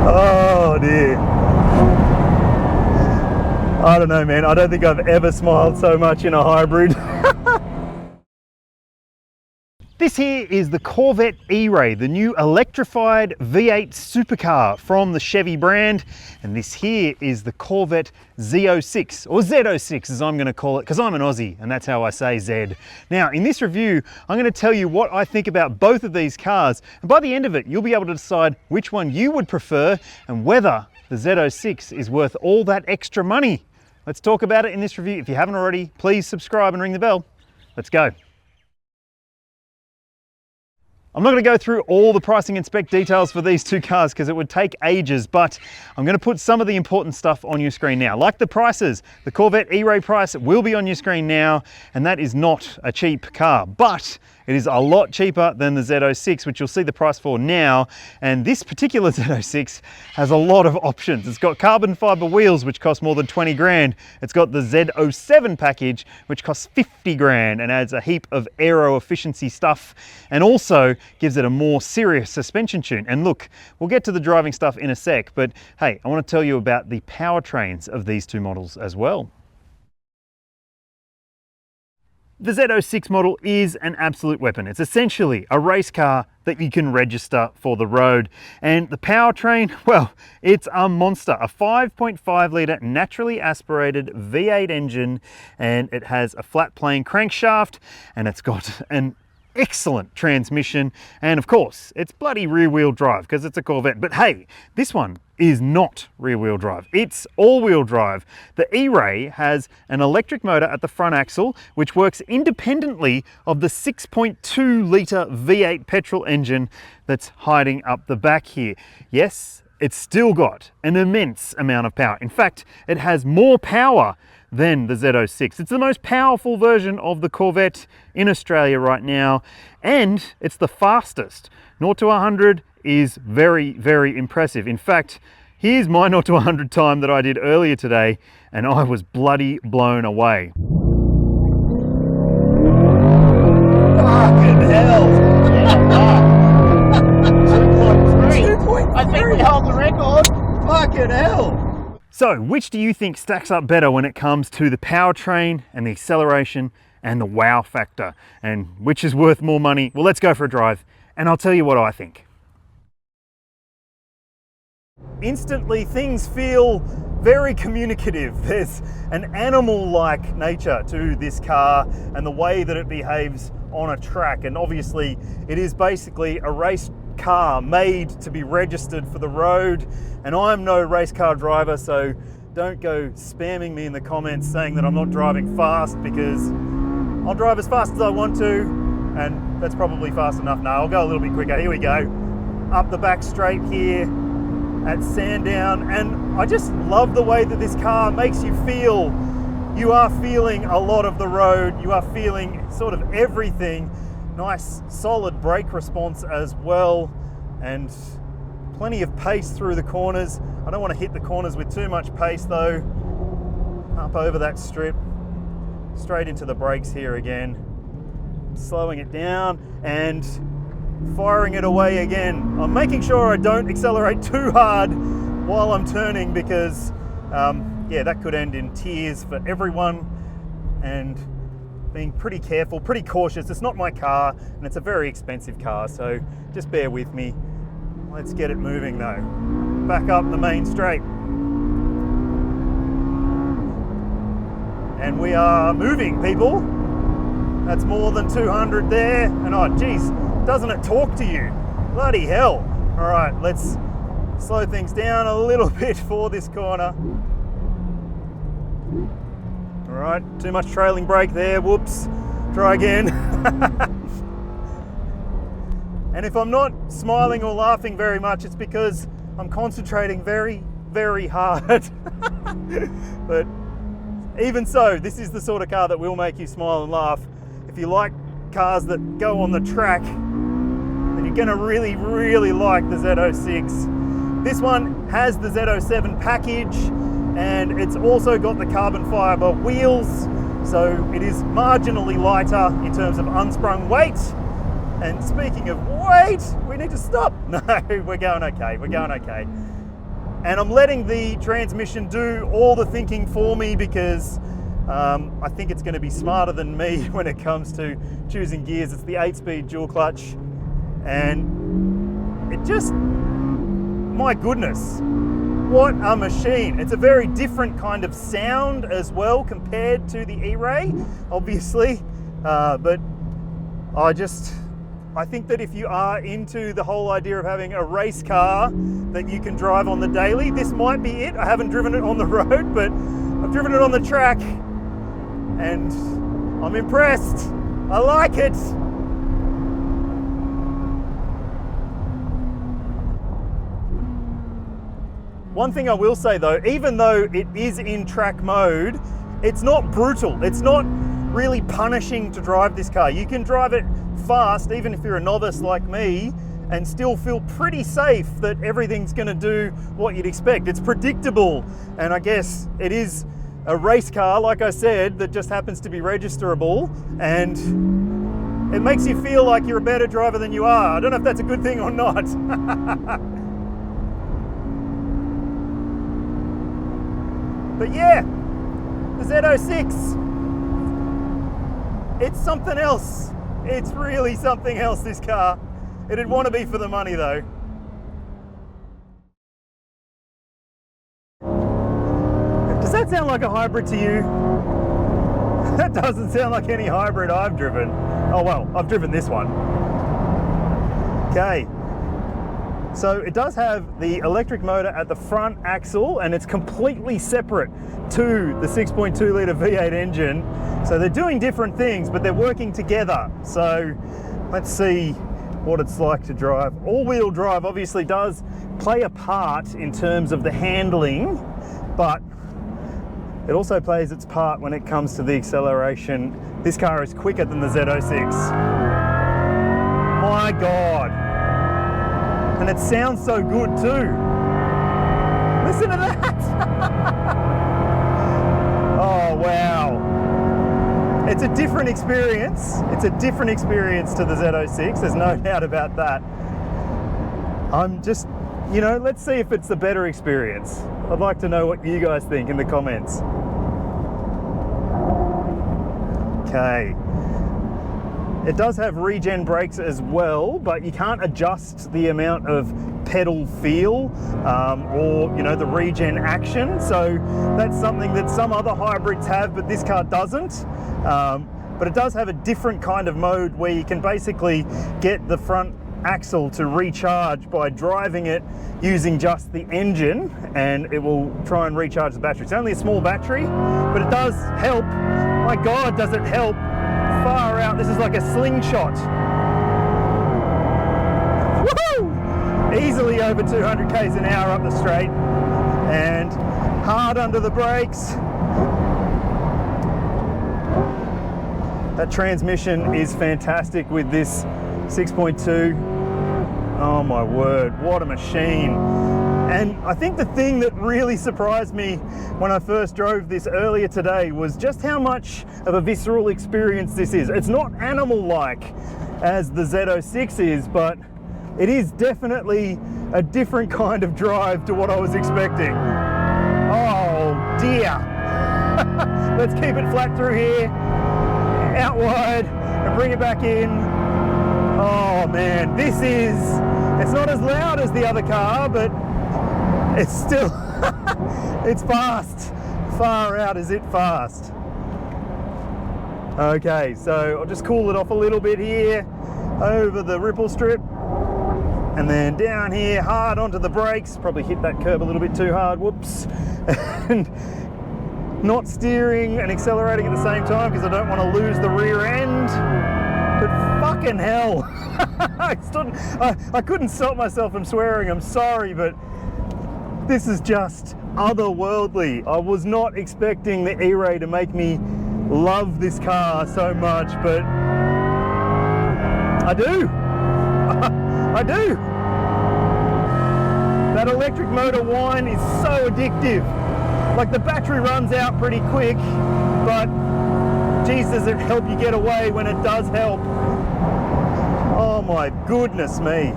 Oh dear. I don't know, man. I don't think I've ever smiled so much in a hybrid. This here is the Corvette E-Ray, the new electrified V8 supercar from the Chevy brand. And this here is the Corvette Z06, or Z06 as I'm going to call it, because I'm an Aussie and that's how I say Z. Now, in this review, I'm going to tell you what I think about both of these cars. And by the end of it, you'll be able to decide which one you would prefer and whether the Z06 is worth all that extra money. Let's talk about it in this review. If you haven't already, please subscribe and ring the bell. Let's go. I'm not going to go through all the pricing and spec details for these two cars because it would take ages, but I'm going to put some of the important stuff on your screen now. Like the prices, the Corvette E-Ray price will be on your screen now, and that is not a cheap car, but it is a lot cheaper than the Z06, which you'll see the price for now. And this particular Z06 has a lot of options. It's got carbon fiber wheels, which cost more than 20 grand. It's got the Z07 package, which costs 50 grand and adds a heap of aero efficiency stuff, and also gives it a more serious suspension tune. And look, we'll get to the driving stuff in a sec, but hey, I want to tell you about the powertrains of these two models as well. The Z06 model is an absolute weapon. It's essentially a race car that you can register for the road. And the powertrain, well, it's a monster. A 5.5 litre naturally aspirated V8 engine, and it has a flat plane crankshaft, and it's got an excellent transmission, and of course it's bloody rear wheel drive because it's a Corvette. But hey, this one is not rear wheel drive, it's all wheel drive. The E-Ray has an electric motor at the front axle which works independently of the 6.2 litre V8 petrol engine that's hiding up the back here. Yes, it's still got an immense amount of power. In fact, it has more power than the Z06. It's the most powerful version of the Corvette in Australia right now, and it's the fastest. 0 to 100 is very, very impressive. In fact, here's my 0 to 100 time that I did earlier today, and I was bloody blown away. Fucking hell! 2.3. I think we hold the record. Fucking hell! So, which do you think stacks up better when it comes to the powertrain and the acceleration and the wow factor? And which is worth more money? Well, let's go for a drive and I'll tell you what I think. Instantly, things feel very communicative. There's an animal-like nature to this car and the way that it behaves on a track. And obviously, it is basically a race car made to be registered for the road, and I'm no race car driver, so don't go spamming me in the comments saying that I'm not driving fast, because I'll drive as fast as I want to, and that's probably fast enough. Now I'll go a little bit quicker. Here we go, up the back straight here at Sandown, and I just love the way that this car makes you feel. You are feeling a lot of the road, you are feeling sort of everything. Nice solid brake response as well, and plenty of pace through the corners. I don't want to hit the corners with too much pace though. Up over that strip, straight into the brakes here again. Slowing it down and firing it away again. I'm making sure I don't accelerate too hard while I'm turning, because yeah, that could end in tears for everyone, and being pretty careful, pretty cautious. It's not my car, and it's a very expensive car, so just bear with me. Let's get it moving though. Back up the main straight. And we are moving, people. That's more than 200 there. And oh geez, doesn't it talk to you? Bloody hell. All right, let's slow things down a little bit for this corner. All right, too much trailing brake there, whoops. Try again. And if I'm not smiling or laughing very much, it's because I'm concentrating very, very hard. But even so, this is the sort of car that will make you smile and laugh. If you like cars that go on the track, then you're gonna really, really like the Z06. This one has the Z07 package, and it's also got the carbon fiber wheels, so it is marginally lighter in terms of unsprung weight. And speaking of weight, we we need to stop. No, we're going okay, we're going okay. And I'm letting the transmission do all the thinking for me because I think it's going to be smarter than me when it comes to choosing gears. It's the 8-speed dual clutch, and it just, my goodness, what a machine. It's a very different kind of sound as well compared to the E-Ray, obviously, but I think that if you are into the whole idea of having a race car that you can drive on the daily, this might be it. I haven't driven it on the road, but I've driven it on the track and I'm impressed. I like it. One thing I will say though, even though it is in track mode, it's not brutal. It's not really punishing to drive this car. You can drive it fast, even if you're a novice like me, and still feel pretty safe that everything's going to do what you'd expect. It's predictable, and I guess it is a race car, like I said, that just happens to be registerable, and it makes you feel like you're a better driver than you are. I don't know if that's a good thing or not. But yeah, the Z06, it's something else. It's really something else, this car. It'd want to be for the money though. Does that sound like a hybrid to you? That doesn't sound like any hybrid I've driven. Oh well, I've driven this one. Okay. So it does have the electric motor at the front axle, and it's completely separate to the 6.2 litre V8 engine. So they're doing different things, but they're working together. So let's see what it's like to drive. All-wheel drive obviously does play a part in terms of the handling, but it also plays its part when it comes to the acceleration. This car is quicker than the Z06. My God. And it sounds so good too. Listen to that. Oh, wow. It's a different experience. It's a different experience to the Z06. There's no doubt about that. I'm just, you know, let's see if it's the better experience. I'd like to know what you guys think in the comments. Okay. It does have regen brakes as well, but you can't adjust the amount of pedal feel or, you know, the regen action. So that's something that some other hybrids have, but this car doesn't. But it does have a different kind of mode where you can basically get the front axle to recharge by driving it using just the engine, and it will try and recharge the battery. It's only a small battery, but it does help. My God, does it help. Far out. This is like a slingshot. Woohoo! Easily over 200 k's an hour up the straight, and hard under the brakes. That transmission is fantastic with this 6.2. Oh my word, what a machine. And I think the thing that really surprised me when I first drove this earlier today was just how much of a visceral experience this is. It's not animal-like as the Z06 is, but it is definitely a different kind of drive to what I was expecting. Oh dear. Let's keep it flat through here, out wide, and bring it back in. Oh man, it's not as loud as the other car, but it's still, it's fast. Far out is it fast. Okay, so I'll just cool it off a little bit here, over the ripple strip, and then down here, hard onto the brakes. Probably hit that curb a little bit too hard, whoops. And not steering and accelerating at the same time because I don't want to lose the rear end. But fucking hell. I couldn't stop myself from swearing, I'm sorry, but this is just otherworldly. I was not expecting the E-Ray to make me love this car so much, but I do. I do. That electric motor whine is so addictive. Like, the battery runs out pretty quick, but geez, does it help you get away when it does help. Oh my goodness me.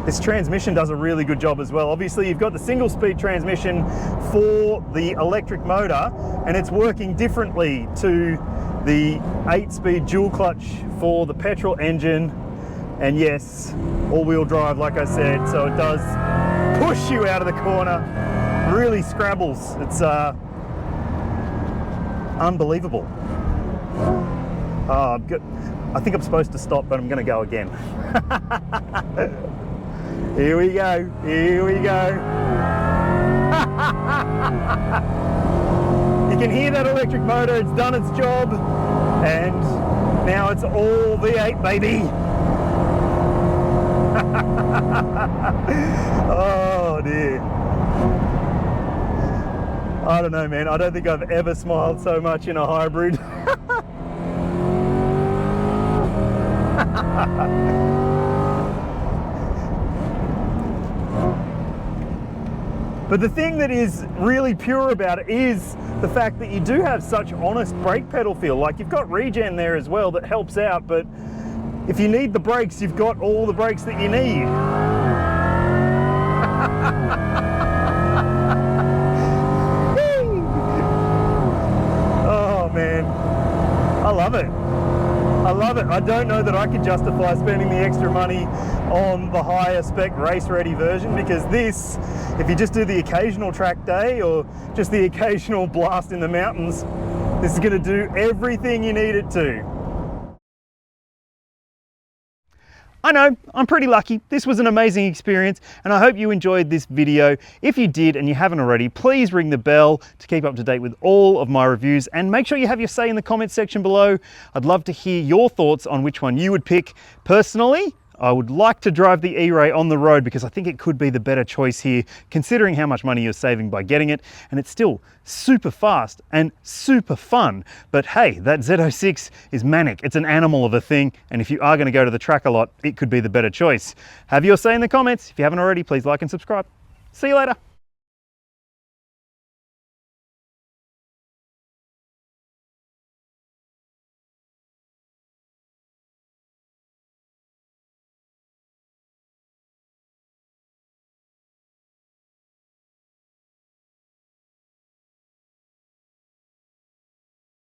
this transmission does a really good job as well. Obviously you've got the single speed transmission for the electric motor, and it's working differently to the 8-speed dual clutch for the petrol engine. And yes, all-wheel drive, like I said, so it does push you out of the corner, really scrabbles. It's unbelievable. Oh, I think I'm supposed to stop, but I'm going to go again. Here we go, here we go. You can hear that electric motor, it's done its job, and now it's all V8, baby. Oh dear. I don't know, man, I don't think I've ever smiled so much in a hybrid. But the thing that is really pure about it is the fact that you do have such honest brake pedal feel. Like, you've got regen there as well that helps out, but if you need the brakes, you've got all the brakes that you need. Oh man, I love it. I love it. I don't know that I could justify spending the extra money on the higher spec race ready version, because this, if you just do the occasional track day or just the occasional blast in the mountains, this is going to do everything you need it to. I know, I'm pretty lucky. This was an amazing experience, and I hope you enjoyed this video. If you did and you haven't already, please ring the bell to keep up to date with all of my reviews, and make sure you have your say in the comments section below. I'd love to hear your thoughts on which one you would pick. Personally, I would like to drive the E-Ray on the road because I think it could be the better choice here, considering how much money you're saving by getting it, and it's still super fast and super fun. But hey, that Z06 is manic. It's an animal of a thing, and if you are going to go to the track a lot, it could be the better choice. Have your say in the comments. If you haven't already, please like and subscribe. See you later.